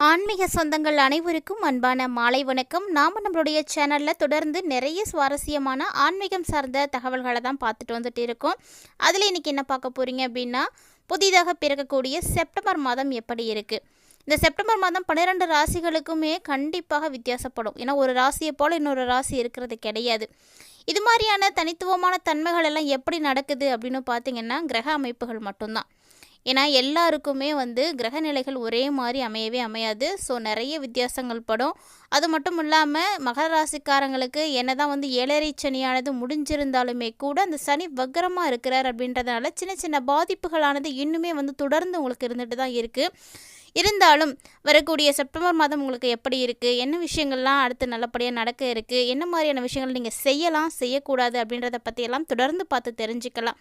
ஆன்மீக சொந்தங்கள் அனைவருக்கும் அன்பான மாலை வணக்கம். நாம் நம்மளுடைய சேனலில் தொடர்ந்து நிறைய சுவாரஸ்யமான ஆன்மீகம் சார்ந்த தகவல்களை தான் பார்த்துட்டு வந்துட்டு இருக்கோம். அதில் இன்றைக்கி என்ன பார்க்க போகிறீங்க அப்படின்னா, புதிதாக பிறக்கக்கூடிய செப்டம்பர் மாதம் எப்படி இருக்குது. இந்த செப்டம்பர் மாதம் 12 ராசிகளுக்குமே கண்டிப்பாக வித்தியாசப்படும். ஏன்னா ஒரு ராசியை போல் இன்னொரு ராசி இருக்கிறது கிடையாது. இது மாதிரியான தனித்துவமான தன்மைகள் எல்லாம் எப்படி நடக்குது அப்படின்னு பார்த்தீங்கன்னா, கிரக அமைப்புகள் மட்டும்தான். ஏன்னா எல்லாருக்குமே கிரக நிலைகள் ஒரே மாதிரி அமையவே அமையாது. ஸோ நிறைய வித்தியாசங்கள் படும். அது மட்டும் இல்லாமல் மகர ராசிக்காரங்களுக்கு என்னதான் 7.5 சனியானது முடிஞ்சிருந்தாலுமே கூட அந்த சனி வக்கரமாக இருக்கிறார் அப்படின்றதுனால சின்ன சின்ன பாதிப்புகளானது இன்னுமே தொடர்ந்து உங்களுக்கு இருந்துட்டு தான் இருக்குது. இருந்தாலும் வரக்கூடிய செப்டம்பர் மாதம் உங்களுக்கு எப்படி இருக்குது, என்ன விஷயங்கள்லாம் அடுத்து நல்லபடியாக நடக்க இருக்குது, என்ன மாதிரியான விஷயங்கள் நீங்கள் செய்யலாம் செய்யக்கூடாது அப்படின்றத பற்றியெல்லாம் தொடர்ந்து பார்த்து தெரிஞ்சுக்கலாம்.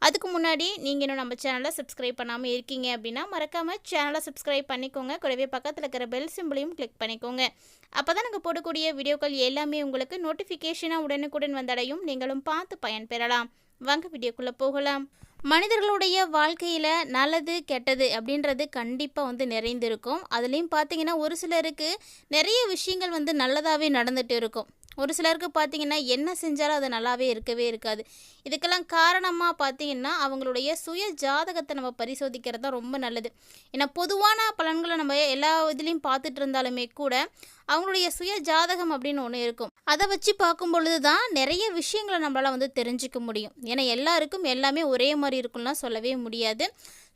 அதுக்கு முன்னாடி நீங்கள் இன்னும் நம்ம சேனலை சப்ஸ்கிரைப் பண்ணாமல் இருக்கீங்க அப்படின்னா மறக்காமல் சேனலை சப்ஸ்கிரைப் பண்ணிக்கோங்க. கூடவே பக்கத்தில் இருக்கிற பெல் சிம்பிளையும் கிளிக் பண்ணிக்கோங்க. அப்போ தான் நாங்கள் போடக்கூடிய வீடியோக்கள் எல்லாமே உங்களுக்கு நோட்டிஃபிகேஷனாக உடனுக்குடன் வந்தடையும். நீங்களும் பார்த்து பயன்பெறலாம். வாங்க வீடியோக்குள்ளே போகலாம். மனிதர்களுடைய வாழ்க்கையில் நல்லது கெட்டது அப்படின்றது கண்டிப்பாக நிறைந்திருக்கும். அதுலேயும் பார்த்தீங்கன்னா ஒரு சிலருக்கு நிறைய விஷயங்கள் நல்லதாகவே நடந்துகிட்டு இருக்கும். ஒரு சிலருக்கு பார்த்தீங்கன்னா என்ன செஞ்சாலும் அது நல்லாவே இருக்கவே இருக்காது. இதுக்கெல்லாம் காரணமாக பார்த்தீங்கன்னா அவங்களுடைய சுய ஜாதகத்தை நம்ம பரிசோதிக்கிறது தான் ரொம்ப நல்லது. ஏன்னா பொதுவான பலன்களை நம்ம எல்லா இதுலேயும் பார்த்துட்டு இருந்தாலுமே கூட அவங்களுடைய சுய ஜாதகம் அப்படின்னு ஒன்று இருக்கும். அதை வச்சு பார்க்கும் பொழுது தான் நிறைய விஷயங்களை நம்மளால் தெரிஞ்சிக்க முடியும். ஏன்னா எல்லாருக்கும் எல்லாமே ஒரே மாதிரி இருக்கும்லாம் சொல்லவே முடியாது.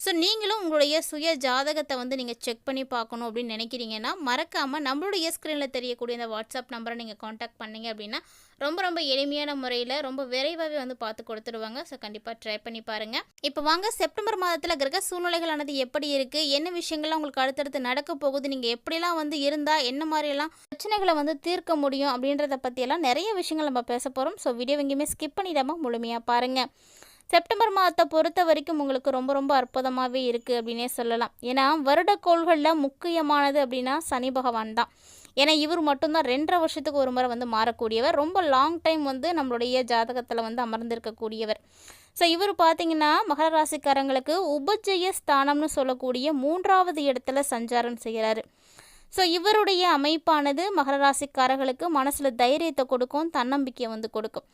ஸோ நீங்களும் உங்களுடைய சுய ஜாதகத்தை நீங்கள் செக் பண்ணி பார்க்கணும் அப்படின்னு நினைக்கிறீங்கன்னா மறக்காமல் நம்மளுடைய ஸ்க்ரீனில் தெரியக்கூடிய இந்த வாட்ஸ்அப் நம்பரை நீங்கள் காண்டாக்ட் பண்ணிங்க அப்படின்னா ரொம்ப எளிமையான முறையில் ரொம்ப விரைவாகவே பார்த்து கொடுத்துருவாங்க. ஸோ கண்டிப்பாக ட்ரை பண்ணி பாருங்கள். இப்போ வாங்க செப்டம்பர் மாதத்தில் கிரக சூழ்நிலைகளானது எப்படி இருக்குது, என்ன விஷயங்கள்லாம் உங்களுக்கு அடுத்தடுத்து நடக்க போகுது, நீங்கள் எப்படிலாம் இருந்தால் என்ன மாதிரியெல்லாம் பிரச்சனைகளை தீர்க்க முடியும் அப்படின்றத பற்றியெல்லாம் நிறைய விஷயங்கள் நம்ம பேச போகிறோம். ஸோ வீடியோ எங்கேயுமே ஸ்கிப் பண்ணிடாமல் முழுமையாக பாருங்கள். செப்டம்பர் மாதத்தை பொறுத்த வரைக்கும் உங்களுக்கு ரொம்ப அற்புதமாகவே இருக்குது அப்படின்னே சொல்லலாம். ஏன்னா வருடக்கோள்களில் முக்கியமானது அப்படின்னா சனி பகவான் தான். ஏன்னா இவர் மட்டும்தான் 2.5 வருஷத்துக்கு ஒரு முறை மாறக்கூடியவர். ரொம்ப லாங் டைம் நம்மளுடைய ஜாதகத்தில் அமர்ந்திருக்கக்கூடியவர். ஸோ இவர் பார்த்திங்கன்னா மகர ராசிக்காரங்களுக்கு உபஜய ஸ்தானம்னு சொல்லக்கூடிய 3வது இடத்துல சஞ்சாரம் செய்கிறாரு. ஸோ இவருடைய அமைப்பானது மகர ராசிக்காரர்களுக்கு மனசில் தைரியத்தை கொடுக்கும், தன்னம்பிக்கையை கொடுக்கும்.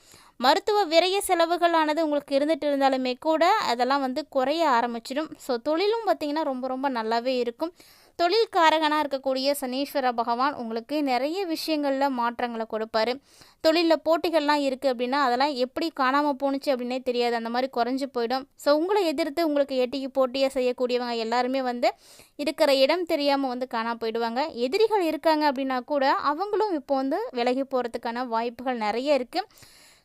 மருத்துவ விரய செலவுகளானது உங்களுக்கு இருந்துகிட்டு இருந்தாலுமே கூட அதெல்லாம் குறைய ஆரம்பிச்சிடும். ஸோ தொழிலும் பார்த்திங்கன்னா ரொம்ப நல்லாவே இருக்கும். தொழில்காரகனாக இருக்கக்கூடிய சனீஸ்வர பகவான் உங்களுக்கு நிறைய விஷயங்களில் மாற்றங்களை கொடுப்பார். தொழிலில் போட்டிகள்லாம் இருக்குது அப்படின்னா அதெல்லாம் எப்படி காணாமல் போணுச்சு அப்படின்னே தெரியாது, அந்த மாதிரி குறைஞ்சி போயிடும். ஸோ உங்களை எதிர்த்து உங்களுக்கு எட்டிக்கு போட்டியாக செய்யக்கூடியவங்க எல்லாருமே இருக்கிற இடம் தெரியாமல் காணாமல் போயிடுவாங்க. எதிரிகள் இருக்காங்க அப்படின்னா கூட அவங்களும் இப்போ விலகி போகிறதுக்கான வாய்ப்புகள் நிறைய இருக்குது.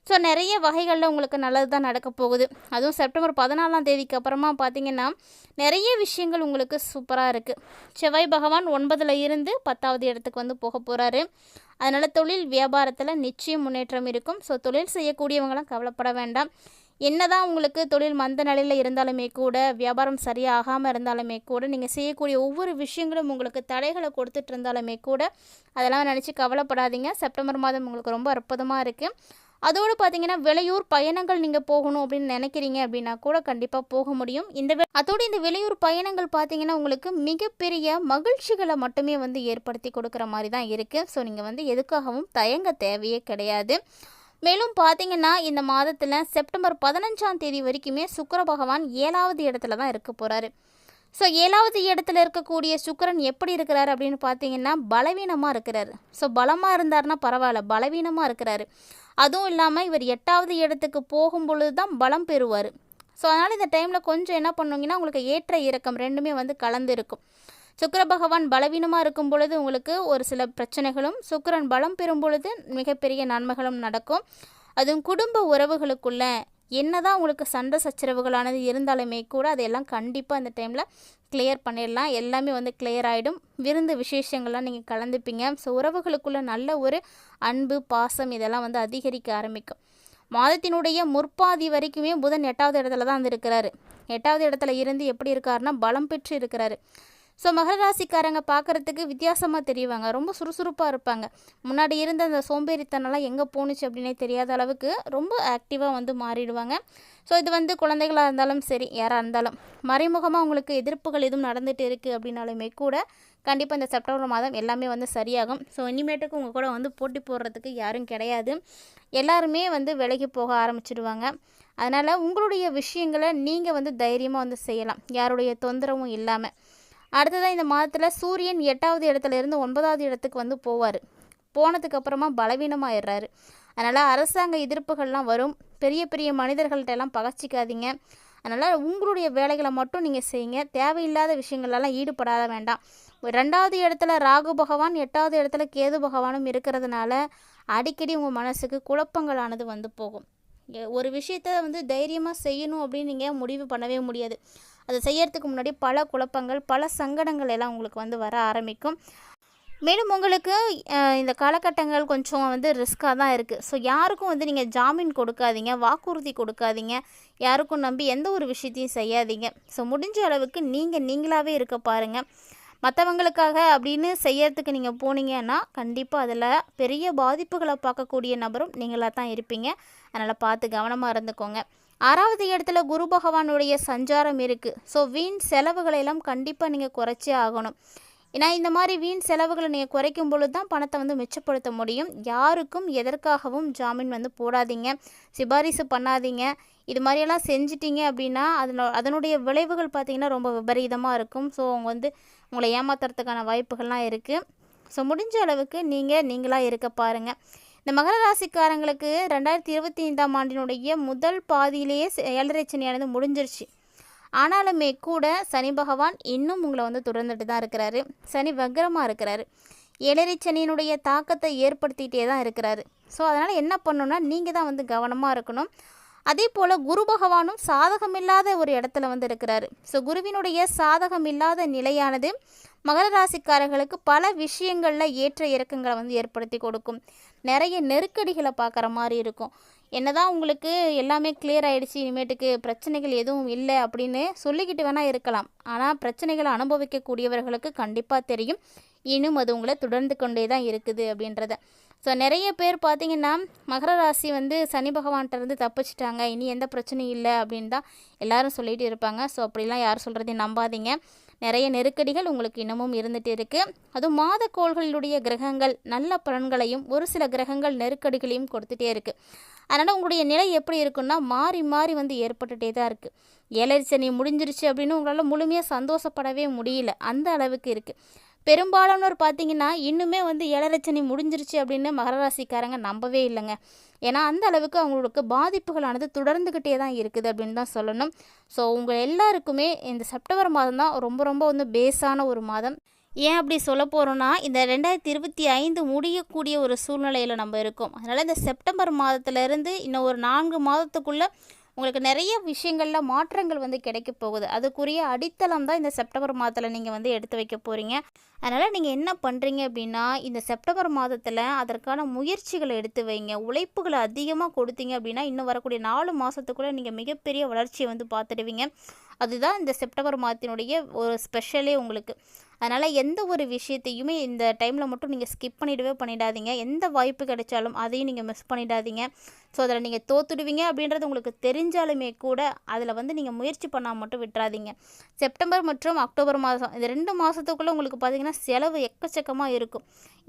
ஸோ நிறைய வகைகளில் உங்களுக்கு நல்லது தான் நடக்க போகுது. அதுவும் செப்டம்பர் 14ஆம் தேதிக்கு அப்புறமா பார்த்திங்கன்னா நிறைய விஷயங்கள் உங்களுக்கு சூப்பராக இருக்குது. செவ்வாய் பகவான் 9ல் இருந்து 10வது இடத்துக்கு போக போகிறாரு. அதனால் தொழில் வியாபாரத்தில் நிச்சயம் முன்னேற்றம் இருக்கும். ஸோ தொழில் செய்யக்கூடியவங்களாம் கவலைப்பட வேண்டாம். என்னதான் உங்களுக்கு தொழில் மந்த நிலையில் இருந்தாலுமே கூட, வியாபாரம் சரியாகாமல் இருந்தாலுமே கூட, நீங்கள் செய்யக்கூடிய ஒவ்வொரு விஷயங்களும் உங்களுக்கு தடைகளை கொடுத்துட்டு இருந்தாலுமே கூட அதெல்லாம் நினச்சி கவலைப்படாதீங்க. செப்டம்பர் மாதம் உங்களுக்கு ரொம்ப அற்புதமாக இருக்குது. அதோடு பார்த்தீங்கன்னா வெளியூர் பயணங்கள் நீங்கள் போகணும் அப்படின்னு நினைக்கிறீங்க அப்படின்னா கூட கண்டிப்பாக போக முடியும். அதோடு இந்த வெளியூர் பயணங்கள் பார்த்தீங்கன்னா உங்களுக்கு மிகப்பெரிய மகிழ்ச்சிகளை மட்டுமே ஏற்படுத்தி கொடுக்குற மாதிரி தான் இருக்குது. ஸோ நீங்கள் எதுக்காகவும் தயங்க தேவையே கிடையாது. மேலும் பார்த்தீங்கன்னா இந்த மாதத்தில் செப்டம்பர் 15ஆம் தேதி வரைக்குமே சுக்கிர பகவான் 7வது இடத்துல தான் இருக்க போகிறாரு. ஸோ 7வது இடத்துல இருக்கக்கூடிய சுக்கிரன் எப்படி இருக்கிறாரு அப்படின்னு பார்த்தீங்கன்னா பலவீனமாக இருக்கிறாரு. ஸோ பலமாக இருந்தாருன்னா பரவாயில்ல, பலவீனமாக இருக்கிறாரு. அதுவும் இல்லாமல் இவர் 8வது இடத்துக்கு போகும் பொழுது தான் பலம் பெறுவார். ஸோ அதனால் இந்த டைமில் கொஞ்சம் என்ன பண்ணுவீங்கன்னா உங்களுக்கு ஏற்ற இறக்கம் ரெண்டுமே கலந்து இருக்கும். சுக்கிர பகவான் பலவீனமாக இருக்கும் பொழுது உங்களுக்கு ஒரு சில பிரச்சனைகளும், சுக்கிரன் பலம் பெறும் பொழுது மிகப்பெரிய நன்மைகளும் நடக்கும். அதுவும் குடும்ப உறவுகளுக்குள்ள என்னதான் உங்களுக்கு சண்டை சச்சரவுகளானது இருந்தாலுமே கூட அதையெல்லாம் கண்டிப்பாக அந்த டைமில் கிளியர் பண்ணிடலாம். எல்லாமே கிளியர் ஆகிடும். விருந்து விசேஷங்கள்லாம் நீங்கள் கலந்துப்பீங்க. ஸோ உறவுகளுக்குள்ள நல்ல ஒரு அன்பு பாசம் இதெல்லாம் அதிகரிக்க ஆரம்பிக்கும். மாதத்தினுடைய முற்பாதி வரைக்குமே புதன் 8வது இடத்துல தான் இருக்கிறாரு. 8வது இடத்துல இருந்து எப்படி இருக்காருன்னா பலம் பெற்று இருக்கிறாரு. ஸோ மகர ராசிக்காரங்க பார்க்குறதுக்கு வித்தியாசமாக தெரியுவாங்க. ரொம்ப சுறுசுறுப்பாக இருப்பாங்க. முன்னாடி இருந்த அந்த சோம்பேறித்தனம்லாம் எங்கே போணுச்சு அப்படின்னே தெரியாத அளவுக்கு ரொம்ப ஆக்டிவாக மாறிடுவாங்க. ஸோ இது குழந்தைகளாக இருந்தாலும் சரி, யாராக இருந்தாலும் மறைமுகமாக உங்களுக்கு எதிர்ப்புகள் எதுவும் நடந்துகிட்டு இருக்குது அப்படின்னாலுமே கூட கண்டிப்பாக இந்த செப்டம்பர் மாதம் எல்லாமே வந்து சரியாகும். ஸோ இனிமேட்டுக்கு உங்கள் கூட வந்து போட்டி போடுறதுக்கு யாரும் கிடையாது. எல்லாருமே வந்து விலகி போக ஆரம்பிச்சிடுவாங்க. அதனால் உங்களுடைய விஷயங்களை நீங்கள் வந்து தைரியமாக வந்து செய்யலாம், யாருடைய தொந்தரவும் இல்லாமல். அடுத்ததாக இந்த மாதத்தில் சூரியன் 8வது இடத்துலேருந்து 9வது இடத்துக்கு வந்து போவார். போனதுக்கப்புறமா பலவீனமாகிடுறாரு. அதனால் அரசாங்க எதிர்ப்புகள்லாம் வரும். பெரிய பெரிய மனிதர்கள்ட்டெல்லாம் பகச்சிக்காதீங்க. அதனால் உங்களுடைய வேலைகளை மட்டும் நீங்கள் செய்யுங்க. தேவையில்லாத விஷயங்களெல்லாம் ஈடுபடாத வேண்டாம். 2வது இடத்துல ராகு பகவான், 8வது இடத்துல கேது பகவானும் இருக்கிறதுனால அடிக்கடி உங்கள் மனசுக்கு குழப்பங்களானது வந்து போகும். ஒரு விஷயத்த வந்து தைரியமாக செய்யணும் அப்படின்னு நீங்கள் முடிவு பண்ணவே முடியாது. அதை செய்யறதுக்கு முன்னாடி பல குழப்பங்கள், பல சங்கடங்கள் எல்லாம் உங்களுக்கு வந்து வர ஆரம்பிக்கும். மேலும் உங்களுக்கு இந்த காலகட்டங்கள் கொஞ்சம் வந்து ரிஸ்க்காக தான் இருக்குது. ஸோ யாருக்கும் வந்து நீங்கள் ஜாமீன் கொடுக்காதீங்க, வாக்குறுதி கொடுக்காதீங்க, யாருக்கும் நம்பி எந்த ஒரு விஷயத்தையும் செய்யாதீங்க. ஸோ முடிஞ்ச அளவுக்கு நீங்களாகவே இருக்க பாருங்கள். மற்றவங்களுக்காக அப்படின்னு செய்யறதுக்கு நீங்கள் போனீங்கன்னா கண்டிப்பாக அதில் பெரிய பாதிப்புகளை பார்க்கக்கூடிய நபரும் நீங்களாக தான் இருப்பீங்க. அதனால் பார்த்து கவனமாக இருந்துக்கோங்க. 6வது இடத்துல குரு பகவானுடைய சஞ்சாரம் இருக்குது. ஸோ வீண் செலவுகளை எல்லாம் கண்டிப்பாக நீங்கள் குறைச்சே ஆகணும். ஏன்னா இந்த மாதிரி வீண் செலவுகளை நீங்கள் குறைக்கும் பொழுது தான் பணத்தை வந்து மிச்சப்படுத்த முடியும். யாருக்கும் எதற்காகவும் ஜாமீன் வந்து போடாதீங்க, சிபாரிசு பண்ணாதீங்க. இது மாதிரியெல்லாம் செஞ்சிட்டிங்க அப்படின்னா அதனுடைய விளைவுகள் பார்த்திங்கன்னா ரொம்ப விபரீதமாக இருக்கும். ஸோ அவங்க வந்து உங்களை ஏமாத்துறதுக்கான வாய்ப்புகள்லாம் இருக்குது. ஸோ முடிஞ்ச அளவுக்கு நீங்களாக இருக்க பாருங்கள். இந்த மகர ராசிக்காரங்களுக்கு 2025ஆம் ஆண்டினுடைய முதல் பாதியிலேயே 7.5 சனியானது முடிஞ்சிருச்சு. ஆனாலுமே கூட சனி பகவான் இன்னும் உங்களை வந்து தொடர்ந்துட்டு தான் இருக்கிறாரு. சனி வக்ரமாக இருக்கிறாரு. 7.5 சனியினுடைய தாக்கத்தை ஏற்படுத்திகிட்டே தான் இருக்கிறாரு. ஸோ அதனால் என்ன பண்ணணுன்னா நீங்கள் தான் வந்து கவனமாக இருக்கணும். அதே போல் குரு பகவானும் சாதகமில்லாத ஒரு இடத்துல வந்து இருக்கிறாரு. ஸோ குருவினுடைய சாதகமில்லாத நிலையானது மகர ராசிக்காரர்களுக்கு பல விஷயங்களில் ஏற்ற இறக்கங்களை வந்து ஏற்படுத்தி கொடுக்கும். நிறைய நெருக்கடிகளை பார்க்குற மாதிரி இருக்கும். என்னதான் உங்களுக்கு எல்லாமே கிளியர் ஆகிடுச்சு, இனிமேட்டுக்கு பிரச்சனைகள் எதுவும் இல்லை அப்படின்னு சொல்லிக்கிட்டு வேணால் இருக்கலாம். ஆனால் பிரச்சனைகளை அனுபவிக்கக்கூடியவர்களுக்கு கண்டிப்பாக தெரியும் இன்னும் அது உங்களை தொடர்ந்து கொண்டே தான் இருக்குது அப்படின்றத. ஸோ நிறைய பேர் பார்த்திங்கன்னா மகர ராசி வந்து சனி பகவான்கிட்ட இருந்து தப்பிச்சிட்டாங்க, இனி எந்த பிரச்சனையும் இல்லை அப்படின்னு தான் எல்லாரும் சொல்லிகிட்டு இருப்பாங்க. ஸோ அப்படிலாம் யார் சொல்கிறதையும் நம்பாதீங்க. நிறைய நெருக்கடிகள் உங்களுக்கு இன்னமும் இருந்துகிட்டு இருக்குது. அதுவும் மாத கோள்களுடைய கிரகங்கள் நல்ல பலன்களையும் ஒரு சில கிரகங்கள் நெருக்கடிகளையும் கொடுத்துட்டே இருக்குது. அதனால் உங்களுடைய நிலை எப்படி இருக்குன்னா மாறி மாறி வந்து ஏற்பட்டுகிட்டே தான் இருக்குது. 7.5 சனி முடிஞ்சிருச்சு அப்படின்னு உங்களால் முழுமையாக சந்தோஷப்படவே முடியல, அந்த அளவுக்கு இருக்குது. பெரும்பாலானோர் பார்த்திங்கன்னா இன்னுமே வந்து 7.5 சனி முடிஞ்சிருச்சு அப்படின்னு மகர ராசிக்காரங்க நம்பவே இல்லைங்க. ஏன்னா அந்த அளவுக்கு அவங்களுக்கு பாதிப்புகளானது தொடர்ந்துக்கிட்டே தான் இருக்குது அப்படின்னு தான் சொல்லணும். ஸோ உங்கள் எல்லாருக்குமே இந்த செப்டம்பர் மாதம் தான் ரொம்ப ரொம்ப வந்து பேஸான ஒரு மாதம். ஏன் அப்படி சொல்ல போகிறோன்னா இந்த 2025 முடியக்கூடிய ஒரு சூழ்நிலையில் நம்ம இருக்கோம். அதனால் இந்த செப்டம்பர் மாதத்துலேருந்து இன்னும் ஒரு 4 மாதத்துக்குள்ளே உங்களுக்கு நிறைய விஷயங்களில் மாற்றங்கள் வந்து கிடைக்க போகுது. அதுக்குரிய அடித்தளம் தான் இந்த செப்டம்பர் மாதத்தில் நீங்கள் வந்து எடுத்து வைக்க போகிறீங்க. அதனால் நீங்கள் என்ன பண்ணுறீங்க அப்படின்னா இந்த செப்டம்பர் மாதத்தில் அதற்கான முயற்சிகளை எடுத்து வைங்க. உழைப்புகளை அதிகமாக கொடுத்தீங்க அப்படின்னா இன்னும் வரக்கூடிய 4 மாதத்துக்குள்ளே நீங்கள் மிகப்பெரிய வளர்ச்சியை வந்து பார்த்துடுவீங்க. அதுதான் இந்த செப்டம்பர் மாதத்தினுடைய ஒரு ஸ்பெஷலே உங்களுக்கு. அதனால் எந்த ஒரு விஷயத்தையுமே இந்த டைமில் மட்டும் நீங்கள் ஸ்கிப் பண்ணிடாதீங்க. எந்த வாய்ப்பு கிடைச்சாலும் அதையும் நீங்கள் மிஸ் பண்ணிடாதீங்க. ஸோ அதில் நீங்கள் தோத்துடுவீங்க அப்படின்றது உங்களுக்கு தெரிஞ்சாலுமே கூட அதில் வந்து நீங்கள் முயற்சி பண்ணால் மட்டும் விட்டுறாதீங்க. செப்டம்பர் மற்றும் அக்டோபர் மாதம் இந்த 2 மாதத்துக்குள்ளே உங்களுக்கு பார்த்திங்கன்னா செலவு எக்கச்சக்கமாக இருக்கும்.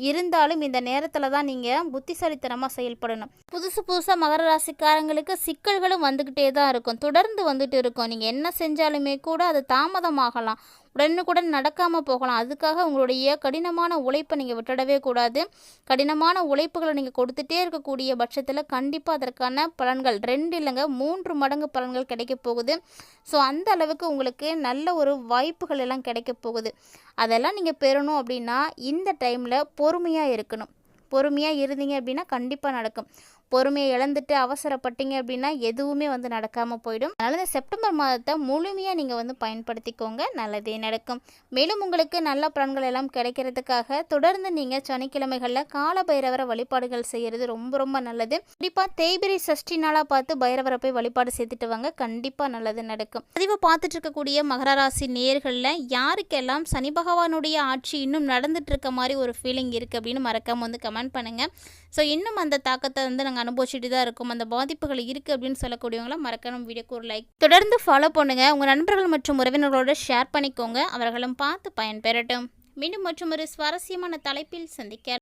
இருந்தாலும் இந்த நேரத்தில் தான் நீங்கள் புத்திசாலித்தனமாக செயல்படணும். புதுசாக மகர ராசிக்காரங்களுக்கு சிக்கல்களும் வந்துக்கிட்டே தான் இருக்கும், தொடர்ந்து வந்துட்டு இருக்கும். நீங்கள் என்ன செஞ்சாலுமே கூட அது தாமதமாகலாம், உடனுக்குடன் நடக்காமல் போகலாம். அதுக்காக உங்களுடைய கடினமான உழைப்பை நீங்கள் விட்டுடவே கூடாது. கடினமான உழைப்புகளை நீங்கள் கொடுத்துட்டே இருக்கக்கூடிய பட்சத்தில் கண்டிப்பாக அதற்கான பலன்கள் 2 இல்லைங்க 3 மடங்கு பலன்கள் கிடைக்க போகுது. ஸோ அந்த அளவுக்கு உங்களுக்கு நல்ல ஒரு வாய்ப்புகள் எல்லாம் கிடைக்க போகுது. அதெல்லாம் நீங்கள் பெறணும் அப்படின்னா இந்த டைமில் பொறுமையாக இருக்கணும். பொறுமையாக இருந்தீங்க அப்படின்னா கண்டிப்பாக நடக்கும். பொறுமையை இழந்துட்டு அவசரப்பட்டீங்க அப்படின்னா எதுவுமே வந்து நடக்காமல் போயிடும். அதனால் இந்த செப்டம்பர் மாதத்தை முழுமையாக நீங்கள் வந்து பயன்படுத்திக்கோங்க, நல்லதே நடக்கும். மேலும் உங்களுக்கு நல்ல பலன்கள் எல்லாம் கிடைக்கிறதுக்காக தொடர்ந்து நீங்கள் சனிக்கிழமைகளில் கால பைரவரை வழிபாடுகள் செய்கிறது ரொம்ப ரொம்ப நல்லது. கண்டிப்பாக தேய்பிரை சஷ்டி நாளாக பார்த்து பைரவரை போய் வழிபாடு செய்துட்டு வாங்க, கண்டிப்பாக நல்லது நடக்கும். பதிவை பார்த்துட்டு இருக்கக்கூடிய மகர ராசி நேயர்களில் யாருக்கெல்லாம் சனி பகவானுடைய ஆட்சி இன்னும் நடந்துட்டு இருக்க மாதிரி ஒரு ஃபீலிங் இருக்குது அப்படின்னு மறக்காமல் வந்து கமெண்ட் பண்ணுங்கள். ஸோ இன்னும் அந்த தாக்கத்தை வந்து நாங்கள் அனுபவிச்சுட்டு தான் இருக்கும், அந்த பாதிப்புகள் இருக்குது அப்படின்னு சொல்லக்கூடியவங்களாம் மறக்கணும். வீடியோக்கு ஒரு லைக், தொடர்ந்து ஃபாலோ பண்ணுங்கள். உங்கள் நண்பர்கள் மற்றும் உறவினர்களோட ஷேர் பண்ணிக்கோங்க, அவர்களும் பார்த்து பயன்பெறட்டும். மீண்டும் மற்றொரு சுவாரஸ்யமான தலைப்பில் சந்திக்க